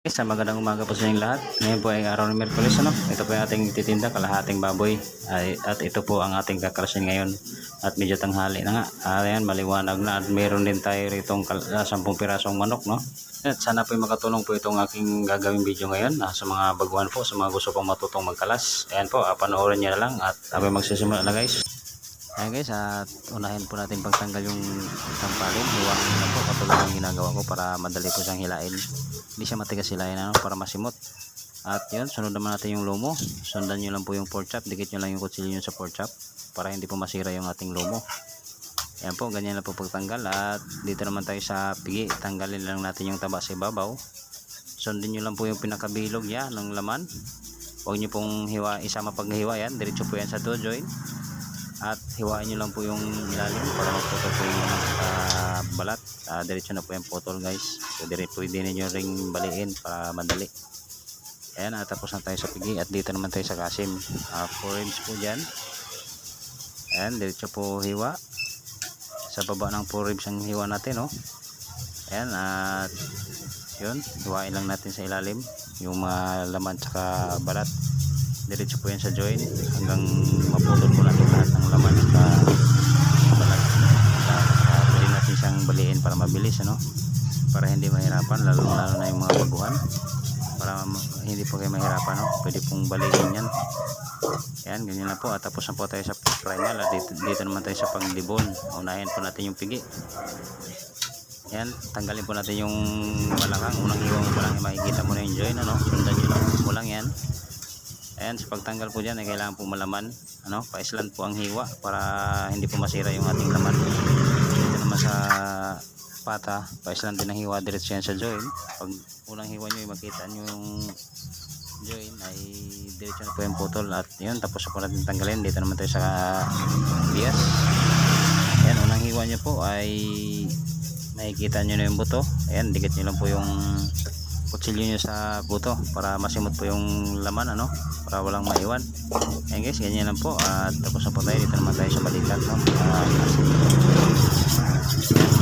Sa magandang umaga po sa inyong lahat. Ngayon po ay araw ng Miyerkules, ano? Ito po yung ating titinda, kalahating baboy. At ito po ang ating kakrasin ngayon. At medyo tanghali na nga. Ayan, maliwanag na. At meron din tayo ritong 10 pirasong manok, no? At sana po makatulong po itong aking gagawing video ngayon sa mga baguhan po, sa mga gusto pong matutong magkalas. Ayan po, panoorin nyo na lang at kami magsisimula na guys. Ayan guys, at unahin po natin pagtanggal yung sampalin. Hiwain na po katulad ng ginagawa ko para madali po siyang hilain. Hindi siya matigas hilain, ano, para masimot. At yun, sunod naman natin yung lomo. Sundan nyo lang po yung pork chop. Dikit nyo lang yung kutsilyo sa pork chop para hindi po masira yung ating lomo. Ayan po, ganyan na po pagtanggal. At dito naman tayo sa pigi. Tanggalin lang natin yung taba sa ibabaw. Sundin nyo lang po yung pinakabilog yan ng laman. Huwag nyo pong isama pag nahiwa yan. Diretso po yan sa toe joint. At hiwain nyo lang po yung ilalim para magputol po yung balat. Diretso na po yung putol guys. So pwede nyo ring baliin para madali. Ayan, tapos na tayo sa pigi. At dito naman tayo sa kasim. 4 ribs po dyan. Ayan, diretso po hiwa. Sa baba ng 4 ribs ang hiwa natin, oh. Ayan, at yun, hiwain lang natin sa ilalim yung mga laman tsaka balat. Diretso po yan sa joint hanggang maputol po natin lahat ng laman at balat. Pwede natin siyang baliin para mabilis, ano, para hindi mahirapan, lalo na yung mga baguhan, para hindi po kayo mahirapan, no? Pwede pong baliin yan. Ayan, ganyan na po. At tapos na po tayo sa primal. At dito naman tayo sa paglibon. Unahin po natin yung pigi. Ayan, tanggalin po natin yung balakang. Unang hiwang mo lang, makikita mo na yung joint, ano? Sundan nyo lang mo lang yan. Ayan, sa pagtanggal po dyan ay kailangan po malaman, ano, pa-island po ang hiwa para hindi po masira yung ating laman. Dito naman sa pata, pa-island din ang hiwa, diretso yan sa joint. Pag unang hiwa nyo, makita nyo yung joint ay diretso na po yung putol. At yun, tapos po natin tanggalin. Dito naman tayo sa bias. Ayan, unang hiwa nyo po ay nakikita nyo na yung buto. Ayan, dikit nyo lang po yung kutsilyo nyo sa buto para masimot po yung laman, ano, para walang maiwan. Ayan guys, ganyan lang po. At tapos na po tayo. Dito naman tayo sa balikat, no? Ayan,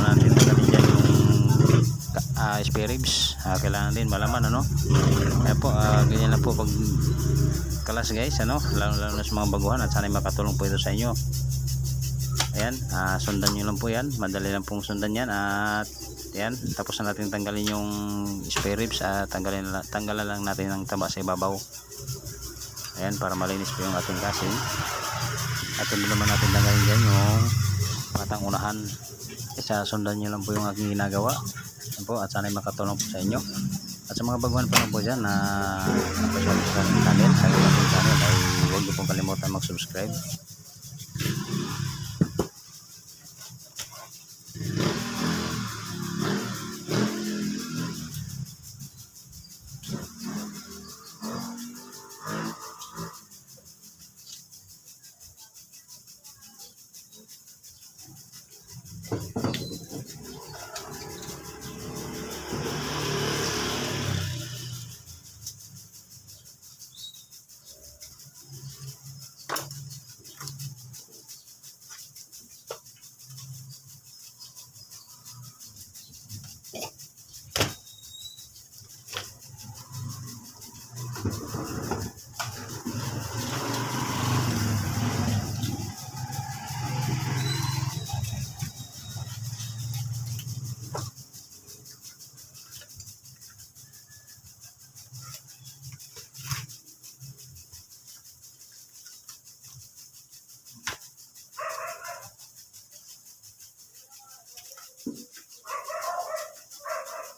natin tanggalin dyan yung spare ribs. Kailangan din malaman, ano. Ayan po, ganyan lang po pag kalas guys, ano, lalo na sa mga baguhan. At sana'y makatulong po ito sa inyo. Ayan, sundan nyo lang po yan, madali lang pong sundan yan. At yan, tapos na natin tanggalin yung spare ribs. Tanggalan lang natin ang taba sa ibabaw. Ayan, para malinis po yung ating casing. At hindi naman natin tanggalin dyan yung patang unahan. Sundan nyo lang po yung aking ginagawa. Ayan po, at sana'y makatulong po sa inyo. At sa mga baguhan pa lang po dyan na nakasubscribe sa ating channel, sa ating channel, ay huwag niyo pong kalimutan mag-subscribe.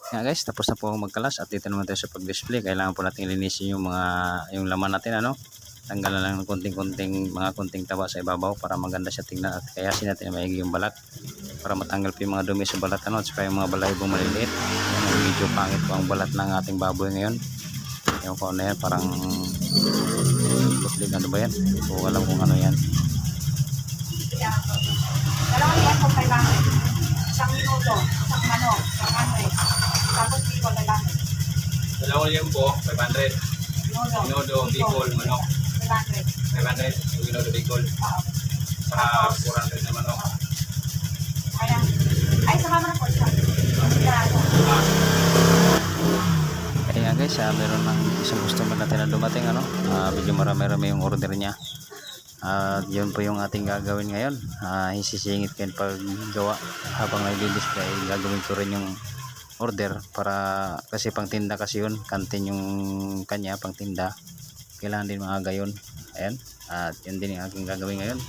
Nga guys, tapos na po ako magkalas. At dito naman tayo sa pag-display. Kailangan po natin linisin yung laman natin, ano. Tanggalan lang ng mga konting taba sa ibabaw para maganda siya tingnan. At kayasin natin maigi yung balat para matanggal po yung mga dumi sa balat, ano, at saka yung mga balahibong maliliit. Yan, medyo pangit po ang balat ng ating baboy ngayon. Yung ko na yan, parang kuslig, ano ba yan? O alam kung ano yan. Dalawang yan kung kailangan. Isang minuto, isang manok, isang ano. Tapos bicol na lang. Dalawang liempo, 500. Minuto, bicol, manok. 500. 500, yung minuto bicol. Sa 400 na manok. Ay, saka mo na po siya. Ayan guys, meron ng isang customer natin na dumating ano. Medyo marami-rami yung order niya. At yun po yung ating gagawin ngayon. Isisingit ko yung paggawa habang nagdi-display. Gagawin ko rin yung order para kasi pang tinda kasi yun. Kantin yung kanya pang tinda. Kailangan din maaga yun. Ayan. At yun din yung aking gagawin ngayon.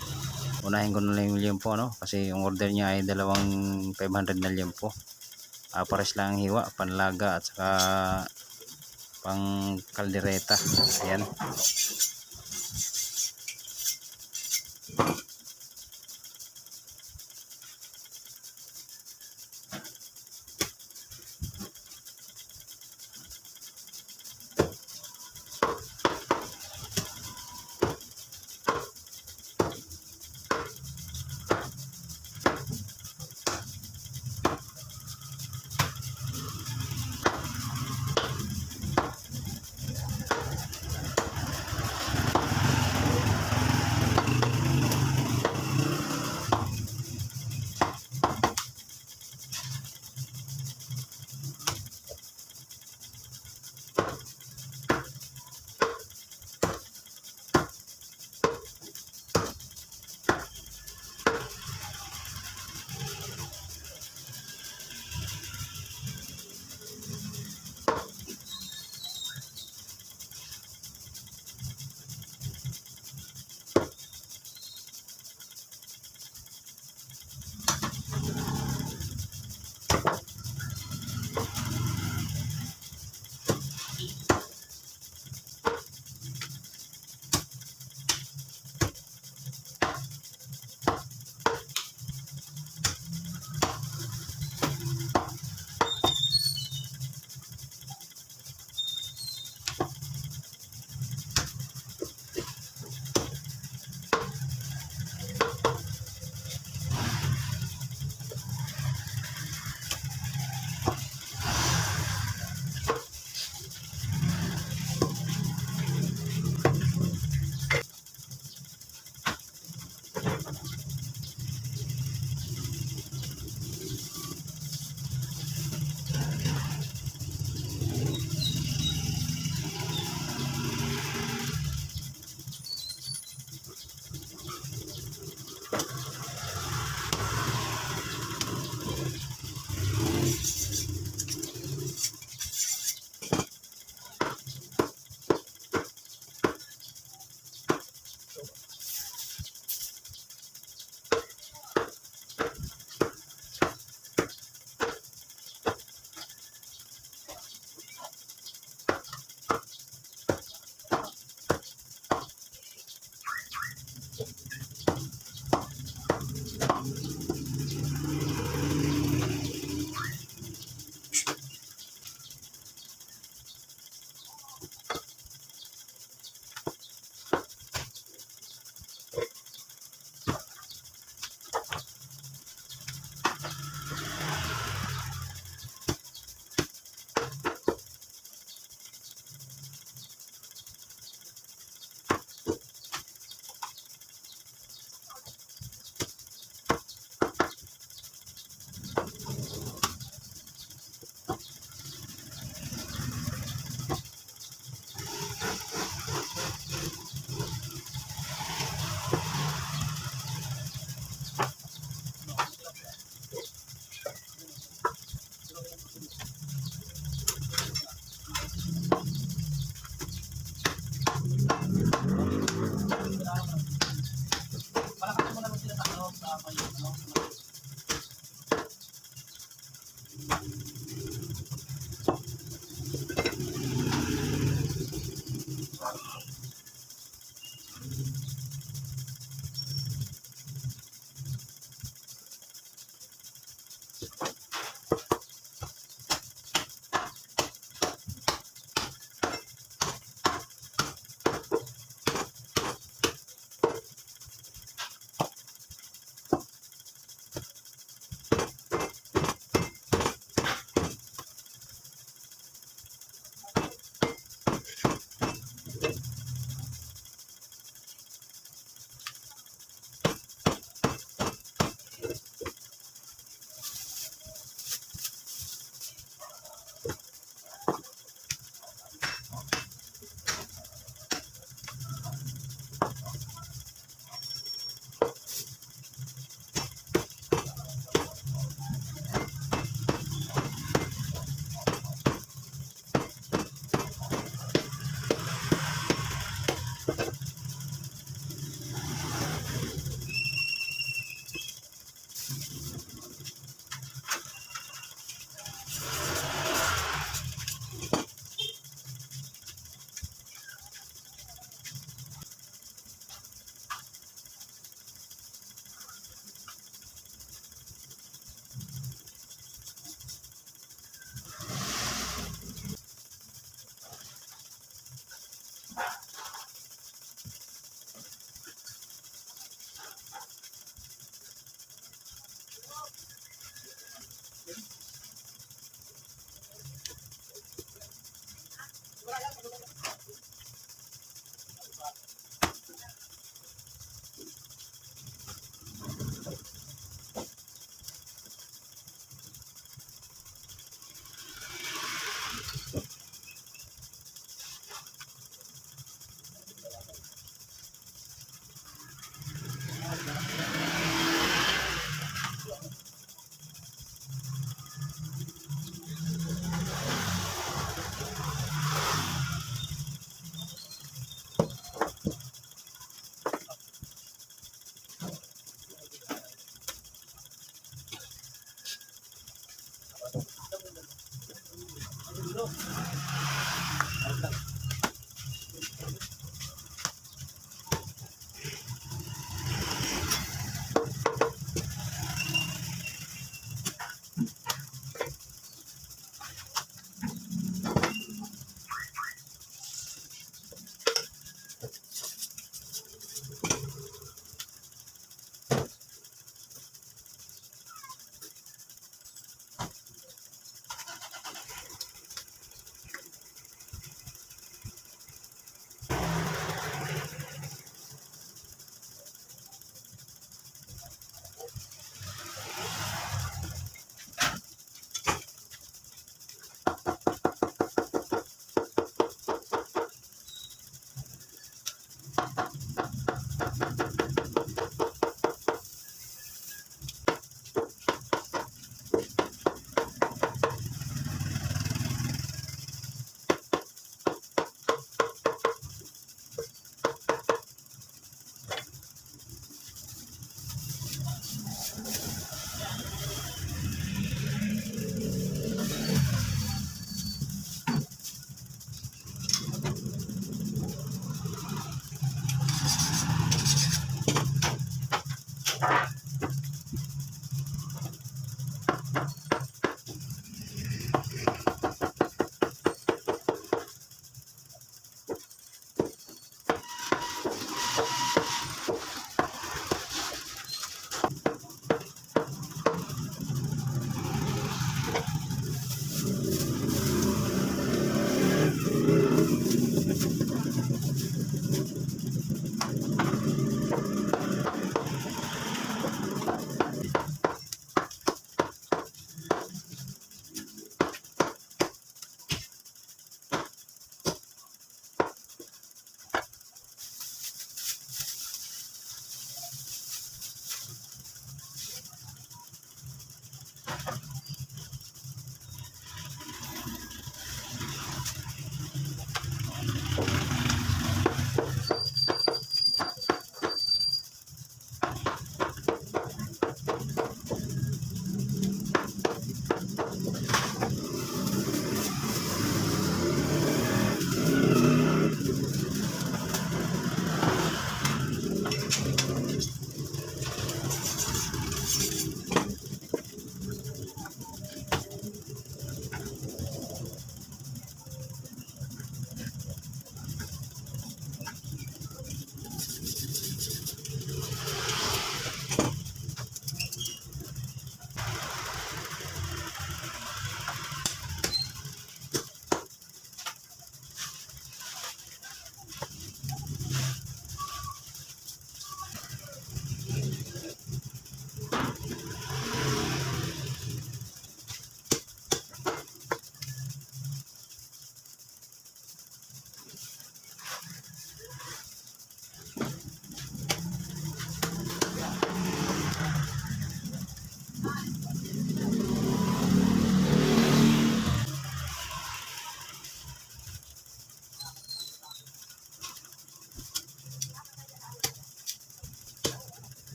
Unahin ko na lang yung liempo ano. Kasi yung order niya ay 2,500 na liempo. Pares lang ang hiwa, panlaga at saka pang kaldereta. Ayan.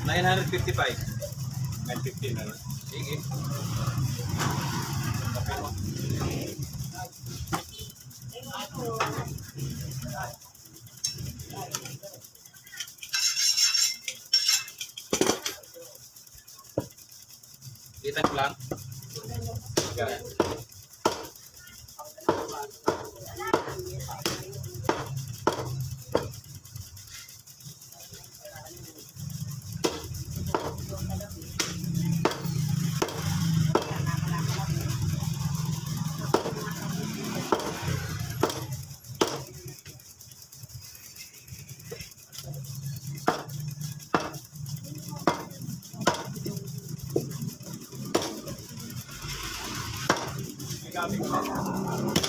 955. 950 na lang. Sige. Kape mo. Kita ko lang. Yan. May gamit ko.